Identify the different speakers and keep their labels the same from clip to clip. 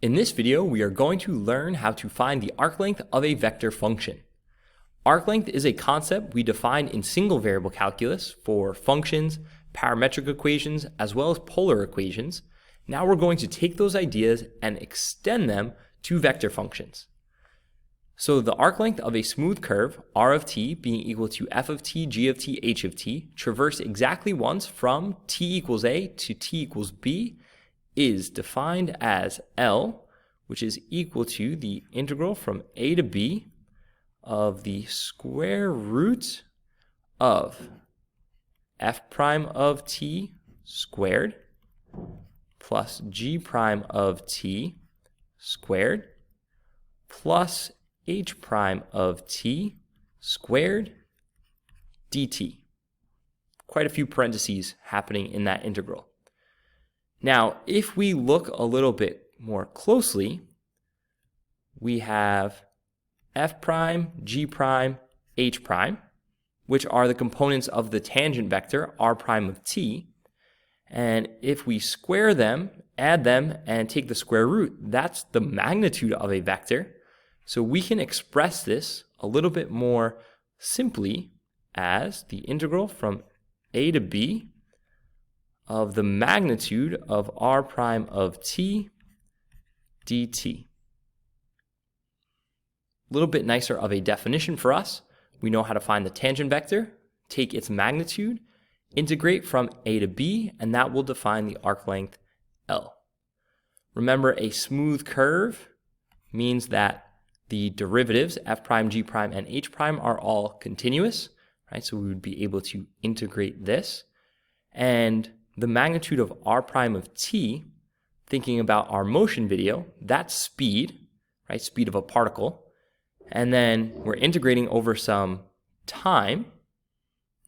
Speaker 1: In this video, we are going to learn how to find the arc length of a vector function. Arc length is a concept we define in single variable calculus for functions, parametric equations, as well as polar equations. Now we're going to take those ideas and extend them to vector functions. So the arc length of a smooth curve, r of t being equal to f of t, g of t, h of t, traversed exactly once from t equals a to t equals b, is defined as L, which is equal to the integral from a to b of the square root of f prime of t squared plus g prime of t squared plus h prime of t squared dt. Quite a few parentheses happening in that integral. Now, if we look a little bit more closely, we have f prime, g prime, h prime, which are the components of the tangent vector r prime of t. And if we square them, add them, and take the square root, that's the magnitude of a vector. So we can express this a little bit more simply as the integral from a to b of the magnitude of r prime of t dt. A little bit nicer of a definition for us. We know how to find the tangent vector, take its magnitude, integrate from a to b, and that will define the arc length L. Remember, a smooth curve means that the derivatives, f prime, g prime, and h prime, are all continuous, right? So we would be able to integrate this. And the magnitude of r prime of t, thinking about our motion video, that's speed, right? Speed of a particle. And then we're integrating over some time,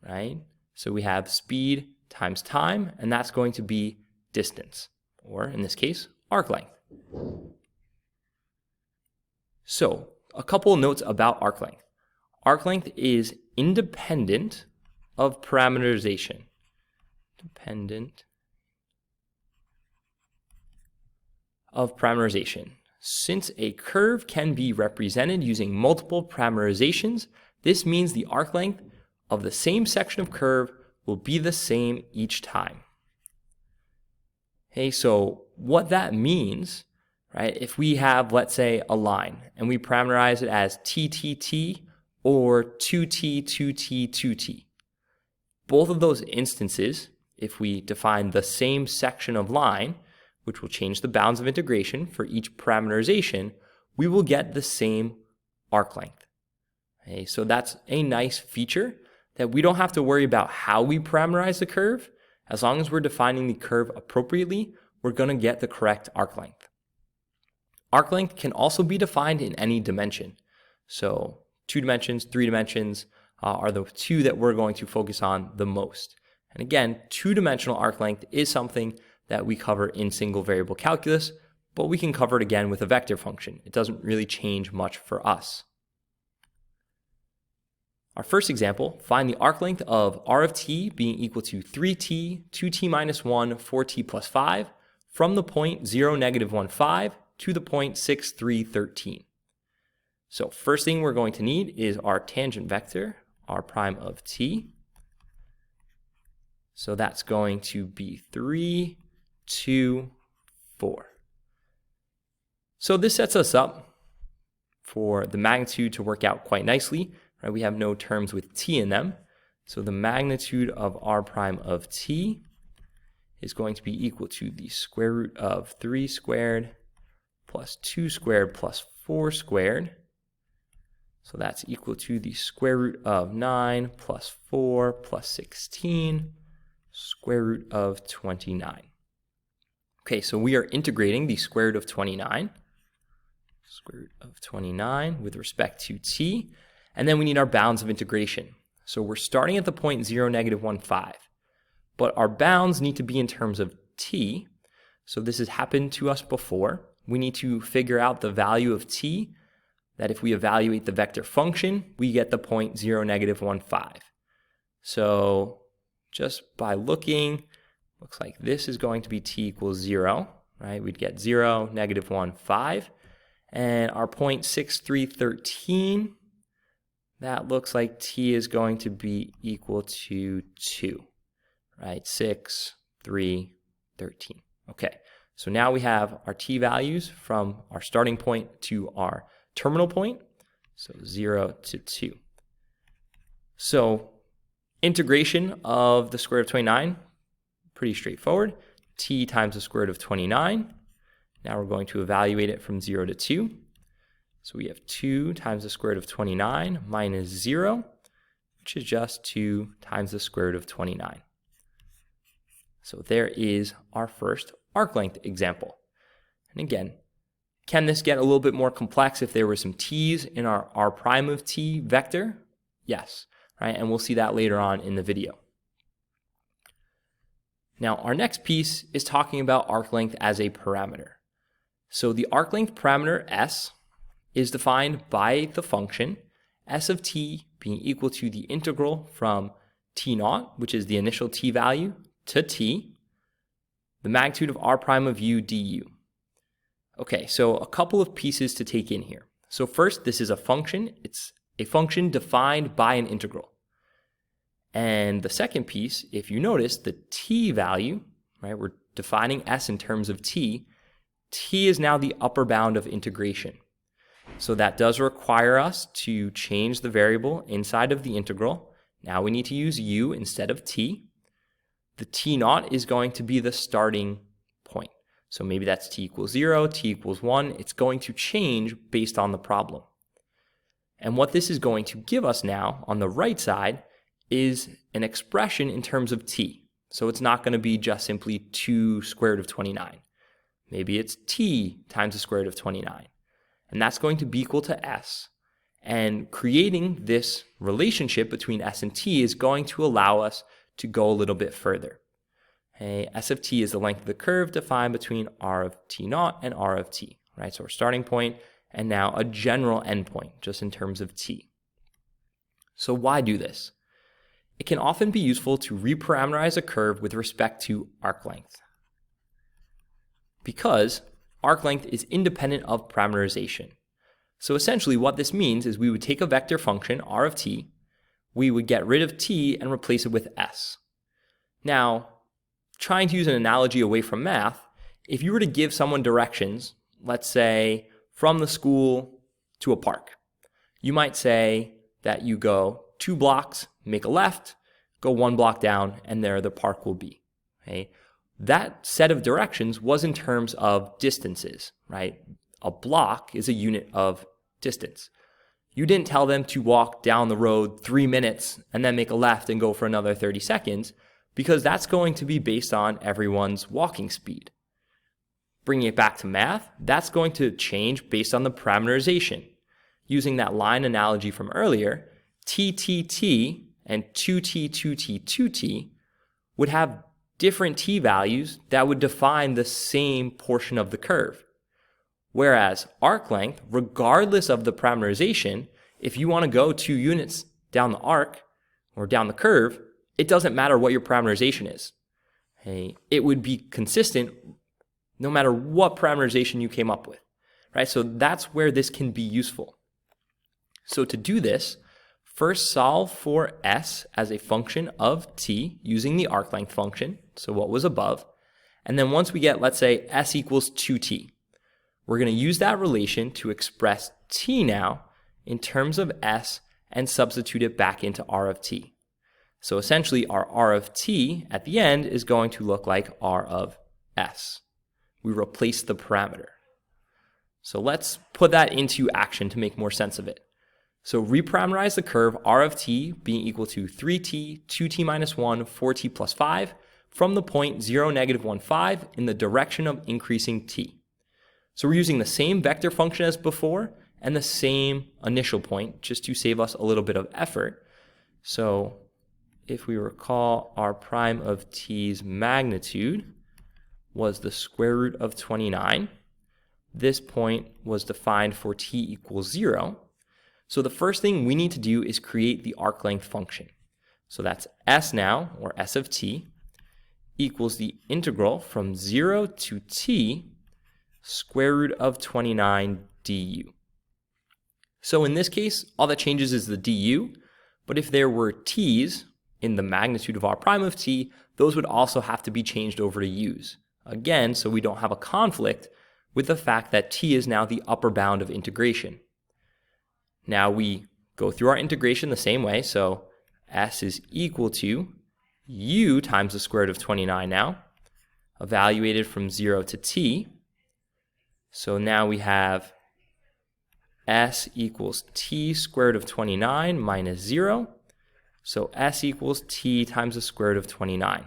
Speaker 1: right? So we have speed times time, and that's going to be distance, or in this case, arc length. So a couple of notes about arc length. Arc length is independent of parametrization. Dependent of parameterization. Since a curve can be represented using multiple parameterizations, this means the arc length of the same section of curve will be the same each time. Okay, so what that means, right, if we have, let's say, a line and we parameterize it as t or 2t, 2t, 2t. Both of those instances, if we define the same section of line, which will change the bounds of integration for each parameterization, we will get the same arc length. Okay, so that's a nice feature that we don't have to worry about how we parameterize the curve. As long as we're defining the curve appropriately, we're going to get the correct arc length. Arc length can also be defined in any dimension. So 2 dimensions, 3 dimensions are the two that we're going to focus on the most. And again, 2-dimensional arc length is something that we cover in single variable calculus, but we can cover it again with a vector function. It doesn't really change much for us. Our first example, find the arc length of r of t being equal to 3t, 2t minus 1, 4t plus 5 from the point 0, negative 1, 5 to the point 6, 3, 13. So first thing we're going to need is our tangent vector, r prime of t. So that's going to be 3, 2, 4. So this sets us up for the magnitude to work out quite nicely. Right? We have no terms with t in them. So the magnitude of r prime of t is going to be equal to the square root of 3 squared plus 2 squared plus 4 squared. So that's equal to the square root of 9 plus 4 plus 16, square root of 29. Okay, so we are integrating the square root of 29, square root of 29 with respect to t, and then we need our bounds of integration. So we're starting at the point 0, negative 1, 5, but our bounds need to be in terms of t. So this has happened to us before. We need to figure out the value of t, that if we evaluate the vector function, we get the point 0, negative 1, 5. So just by looking, looks like this is going to be t equals 0, right? We'd get 0, -1, 5. And our point 6313, that looks like t is going to be equal to 2, right? 6, 3, 13. Okay, so now we have our t values from our starting point to our terminal point, so 0 to 2. So integration of the square root of 29, pretty straightforward. T times the square root of 29. Now we're going to evaluate it from 0 to 2. So we have 2 times the square root of 29 minus 0, which is just 2 times the square root of 29. So there is our first arc length example. And again, can this get a little bit more complex if there were some t's in our r prime of t vector? Yes, right? And we'll see that later on in the video. Now, our next piece is talking about arc length as a parameter. So the arc length parameter s is defined by the function s of t being equal to the integral from t naught, which is the initial t value, to t, the magnitude of r prime of u du. Okay, so a couple of pieces to take in here. So first, this is a function. It's a function defined by an integral. And the second piece, if you notice, the t value, right, we're defining s in terms of t is now the upper bound of integration. So that does require us to change the variable inside of the integral. Now we need to use u instead of t. The t naught is going to be the starting point. So maybe that's t equals 0, t equals 1. It's going to change based on the problem. And what this is going to give us now on the right side is an expression in terms of t. So it's not going to be just simply 2 square root of 29. Maybe it's t times the square root of 29. And that's going to be equal to s. And creating this relationship between s and t is going to allow us to go a little bit further. Okay, s of t is the length of the curve defined between r of t naught and r of t, right? So our starting point and now a general endpoint just in terms of t. So why do this? It can often be useful to reparameterize a curve with respect to arc length, because arc length is independent of parameterization. So essentially what this means is we would take a vector function, r of t, we would get rid of t and replace it with s. Now, trying to use an analogy away from math, if you were to give someone directions, let's say from the school to a park, you might say that you go 2 blocks, make a left, go 1 block down, and there the park will be. Okay? That set of directions was in terms of distances, right? A block is a unit of distance. You didn't tell them to walk down the road 3 minutes and then make a left and go for another 30 seconds, because that's going to be based on everyone's walking speed. Bringing it back to math, that's going to change based on the parameterization. Using that line analogy from earlier, t and 2t, 2t, 2t would have different t values that would define the same portion of the curve. Whereas arc length, regardless of the parameterization, if you want to go 2 units down the arc or down the curve, it doesn't matter what your parameterization is. Okay? It would be consistent no matter what parameterization you came up with, right? So that's where this can be useful. So to do this, first solve for s as a function of t using the arc length function, so what was above. And then once we get, let's say, s equals 2t, we're going to use that relation to express t now in terms of s and substitute it back into r of t. So essentially our r of t at the end is going to look like r of s. We replace the parameter. So let's put that into action to make more sense of it. So reparameterize the curve r of t being equal to 3t, 2t minus 1, 4t plus 5 from the point 0, -1, 5 in the direction of increasing t. So we're using the same vector function as before and the same initial point just to save us a little bit of effort. So if we recall, r prime of t's magnitude was the square root of 29. This point was defined for t equals 0. So the first thing we need to do is create the arc length function. So that's s now, or s of t, equals the integral from 0 to t square root of 29 du. So in this case, all that changes is the du, but if there were t's in the magnitude of r prime of t, those would also have to be changed over to u's. Again, so we don't have a conflict with the fact that t is now the upper bound of integration. Now we go through our integration the same way, so s is equal to u times the square root of 29 now, evaluated from 0 to t. So now we have s equals t square root of 29 minus 0. So s equals t times the square root of 29,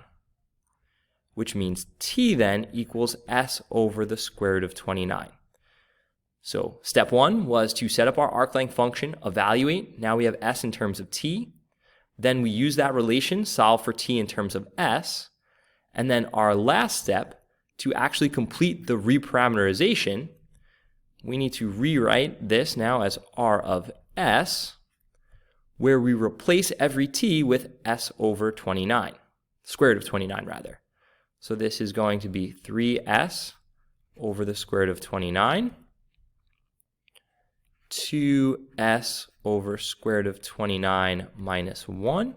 Speaker 1: which means t then equals s over the square root of 29. So step 1 was to set up our arc length function, evaluate. Now we have s in terms of t. Then we use that relation, solve for t in terms of s. And then our last step, to actually complete the reparameterization, we need to rewrite this now as r of s, where we replace every t with s over 29, square root of 29 rather. So this is going to be 3s over the square root of 29, 2s over square root of 29 minus 1,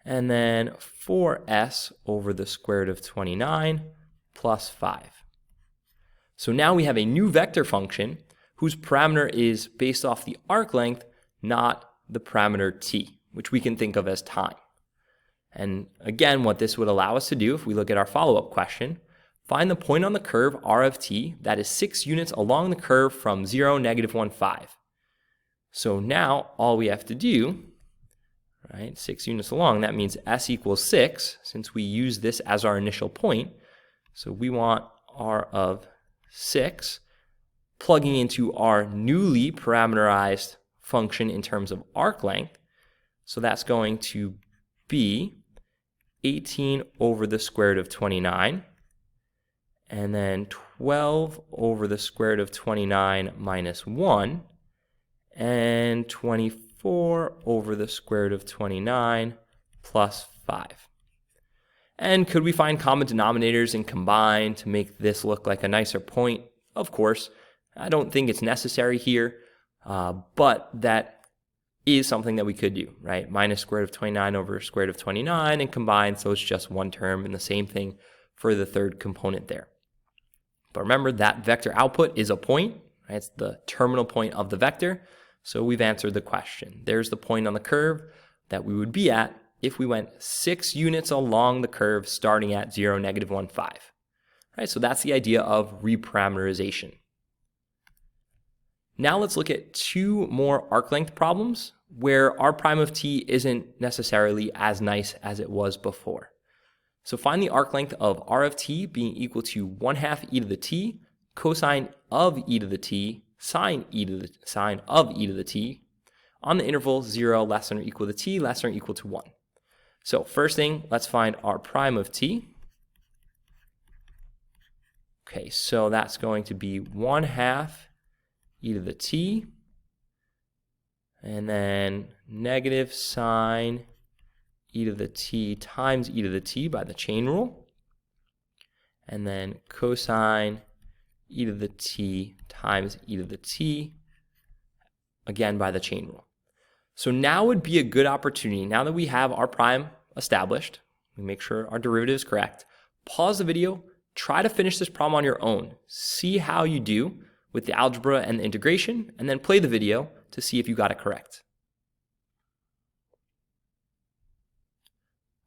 Speaker 1: and then 4s over the square root of 29 plus 5. So now we have a new vector function whose parameter is based off the arc length, not the parameter t, which we can think of as time. And again, what this would allow us to do, if we look at our follow-up question, find the point on the curve r of t that is 6 units along the curve from 0, -1, 5. So now all we have to do, right, 6 units along, that means s equals 6, since we use this as our initial point. So we want r of 6, plugging into our newly parameterized function in terms of arc length. So that's going to be 18 over the square root of 29, and then 12 over the square root of 29 minus 1, and 24 over the square root of 29 plus 5. And could we find common denominators and combine to make this look like a nicer point? Of course. I don't think it's necessary here, but that is something that we could do, right? Minus square root of 29 over square root of 29 and combine, so it's just one term, and the same thing for the third component there. But remember, that vector output is a point, right? It's the terminal point of the vector, so we've answered the question. There's the point on the curve that we would be at if we went 6 units along the curve starting at 0, -1, 5. Right, so that's the idea of reparameterization. Now let's look at 2 more arc length problems where r prime of t isn't necessarily as nice as it was before. So find the arc length of r of t being equal to 1/2 e to the t, cosine of e to the t, sine of e to the t, on the interval 0 less than or equal to t less than or equal to 1. So first thing, let's find r prime of t. Okay, so that's going to be 1/2 e to the t, and then negative sine e to the t times e to the t by the chain rule, and then cosine e to the t times e to the t, again by the chain rule. So now would be a good opportunity, now that we have r prime established, we make sure our derivative is correct, pause the video, try to finish this problem on your own, see how you do with the algebra and the integration, and then play the video to see if you got it correct.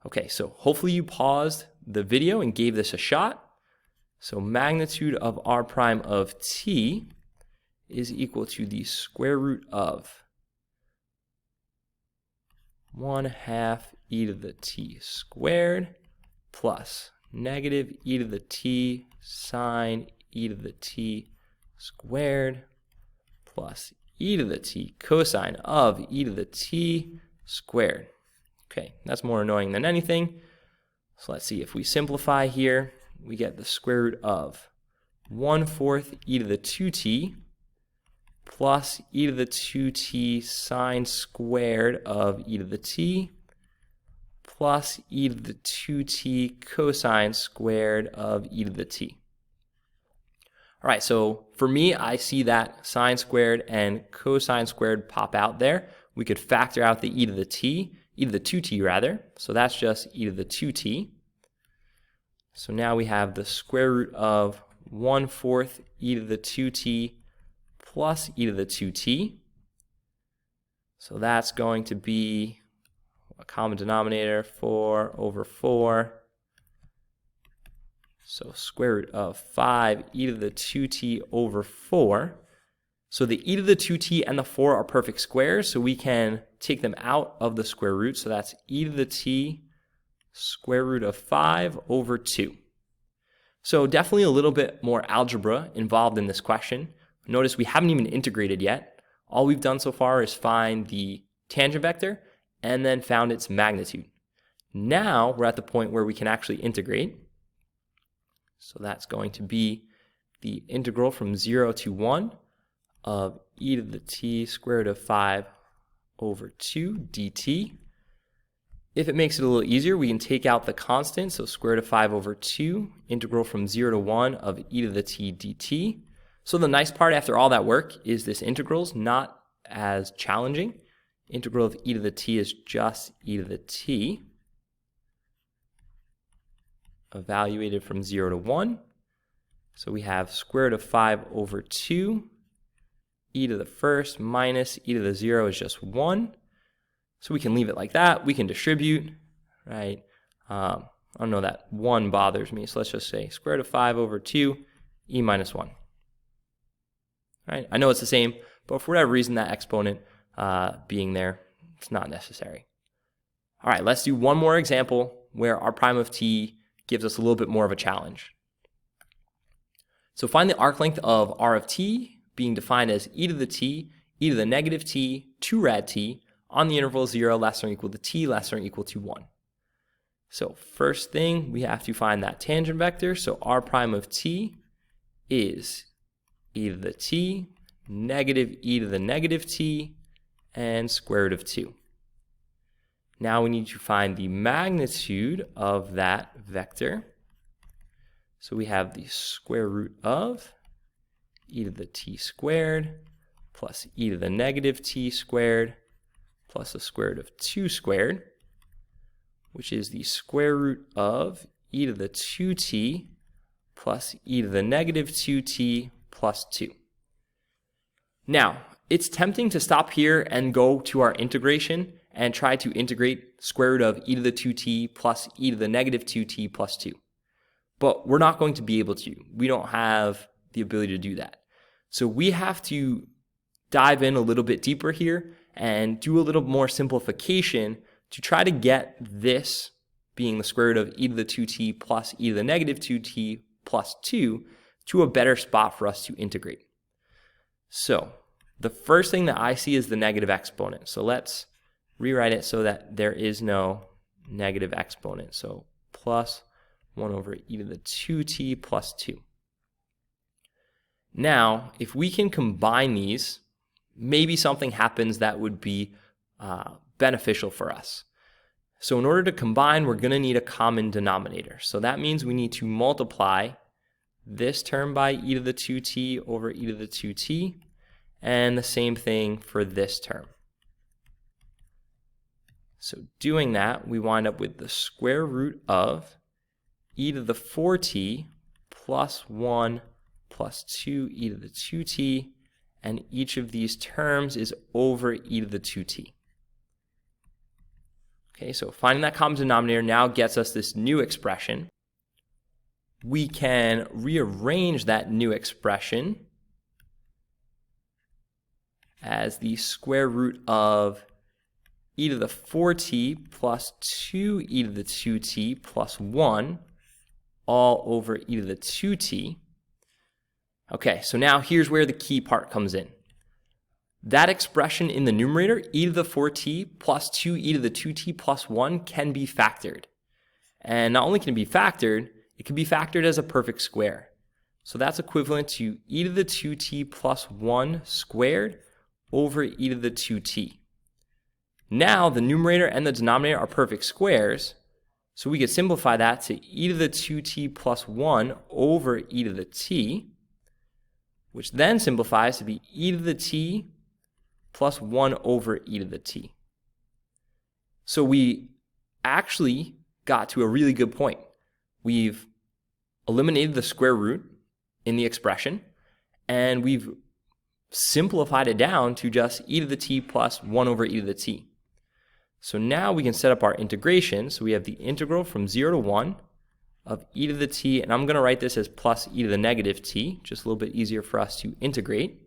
Speaker 1: Okay, so hopefully you paused the video and gave this a shot. So magnitude of r prime of t is equal to the square root of 1/2 e to the t squared plus negative e to the t sine e to the t squared plus e to the t cosine of e to the t squared. Okay, that's more annoying than anything. So let's see, if we simplify here, we get the square root of 1/4 e to the 2t plus e to the 2t sine squared of e to the t plus e to the 2t cosine squared of e to the t. All right, so for me, I see that sine squared and cosine squared pop out there. We could factor out the e to the t, e to the 2t rather. So that's just e to the 2t. So now we have the square root of 1/4 e to the 2t plus e to the 2t. So that's going to be a common denominator, 4/4. So square root of 5 e to the 2t over 4. So the e to the 2t and the 4 are perfect squares, so we can take them out of the square root. So that's e to the t square root of 5 over 2. So definitely a little bit more algebra involved in this question. Notice we haven't even integrated yet. All we've done so far is find the tangent vector and then found its magnitude. Now we're at the point where we can actually integrate. So that's going to be the integral from 0 to 1 of e to the t square root of 5 over 2 dt. If it makes it a little easier, we can take out the constant, so square root of 5 over 2, integral from 0 to 1 of e to the t dt. So the nice part after all that work is this integral's not as challenging. Integral of e to the t is just e to the t, evaluated from 0 to 1. So we have square root of 5 over 2, e to the first minus e to the 0 is just 1. So we can leave it like that. We can distribute, right? I don't know, that 1 bothers me. So let's just say square root of 5 over 2, e minus 1. Right? I know it's the same, but for whatever reason, that exponent being there, it's not necessary. All right, let's do one more example where our prime of t gives us a little bit more of a challenge. So find the arc length of r of t being defined as e to the t, e to the negative t, 2 rad t on the interval 0 less than or equal to t less than or equal to 1. So first thing, we have to find that tangent vector. So r prime of t is e to the t, negative e to the negative t, and square root of 2. Now we need to find the magnitude of that vector. So we have the square root of e to the t squared plus e to the negative t squared plus the square root of 2 squared, which is the square root of e to the 2t plus e to the negative 2t plus 2. Now, it's tempting to stop here and go to our integration and try to integrate square root of e to the 2t plus e to the negative 2t plus 2. But we're not going to be able to. We don't have the ability to do that. So we have to dive in a little bit deeper here and do a little more simplification to try to get this being the square root of e to the 2t plus e to the negative 2t plus 2 to a better spot for us to integrate. So the first thing that I see is the negative exponent. So let's rewrite it so that there is no negative exponent. So plus 1 over e to the 2t plus 2. Now, if we can combine these, maybe something happens that would be beneficial for us. So in order to combine, we're going to need a common denominator. So that means we need to multiply this term by e to the 2t over e to the 2t, and the same thing for this term. So doing that, we wind up with the square root of e to the 4t plus 1 plus 2 e to the 2t, and each of these terms is over e to the 2t. Okay, so finding that common denominator now gets us this new expression. We can rearrange that new expression as the square root of e to the 4t plus 2e to the 2t plus 1 all over e to the 2t. Okay, so now here's where the key part comes in. That expression in the numerator, e to the 4t plus 2e to the 2t plus 1, can be factored. And not only can it be factored, it can be factored as a perfect square. So that's equivalent to e to the 2t plus 1 squared over e to the 2t. Now the numerator and the denominator are perfect squares, so we could simplify that to e to the 2t plus 1 over e to the t, which then simplifies to be e to the t plus 1 over e to the t. So we actually got to a really good point. We've eliminated the square root in the expression, and we've simplified it down to just e to the t plus 1 over e to the t. So now we can set up our integration. So we have the integral from 0 to 1 of e to the t, and I'm going to write this as plus e to the negative t, just a little bit easier for us to integrate.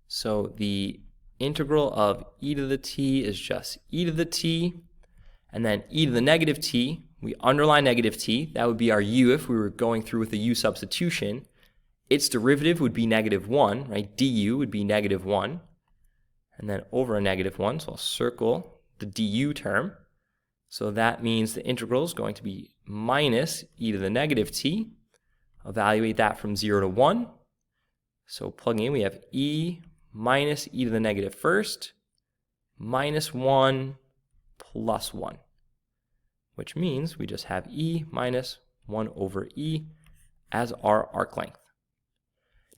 Speaker 1: So the integral of e to the t is just e to the t, and then e to the negative t, we underline negative t. That would be our u if we were going through with the u substitution. Its derivative would be negative 1, right? du would be negative 1. And then over a negative 1, so I'll circle the du term. So that means the integral is going to be minus e to the negative t. Evaluate that from 0 to 1. So plugging in, we have e minus e to the negative first, minus 1 plus 1, which means we just have e minus 1 over e as our arc length.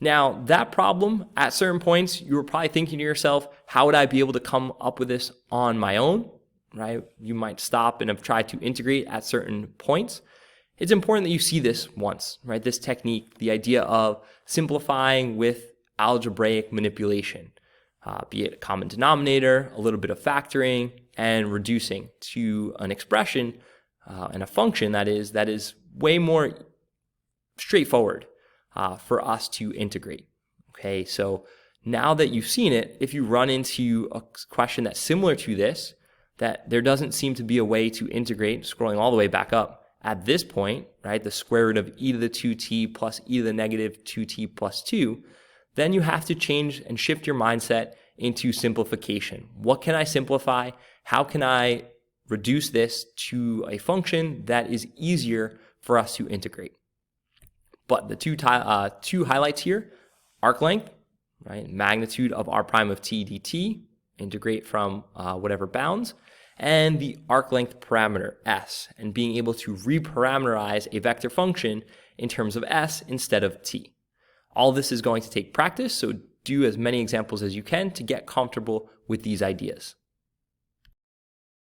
Speaker 1: Now, that problem, at certain points, you were probably thinking to yourself, how would I be able to come up with this on my own, right? You might stop and have tried to integrate at certain points. It's important that you see this once, right? This technique, the idea of simplifying with algebraic manipulation, be it a common denominator, a little bit of factoring, and reducing to an expression and a function that is way more straightforward for us to integrate. Okay, so now that you've seen it, if you run into a question that's similar to this, that there doesn't seem to be a way to integrate, scrolling all the way back up at this point, right, the square root of e to the 2t plus e to the negative 2t plus 2, then you have to change and shift your mindset into simplification. What can I simplify? How can I reduce this to a function that is easier for us to integrate? But the two highlights here, arc length, right, magnitude of r prime of t dt, integrate from whatever bounds, and the arc length parameter s, and being able to reparameterize a vector function in terms of s instead of t. All this is going to take practice, so do as many examples as you can to get comfortable with these ideas.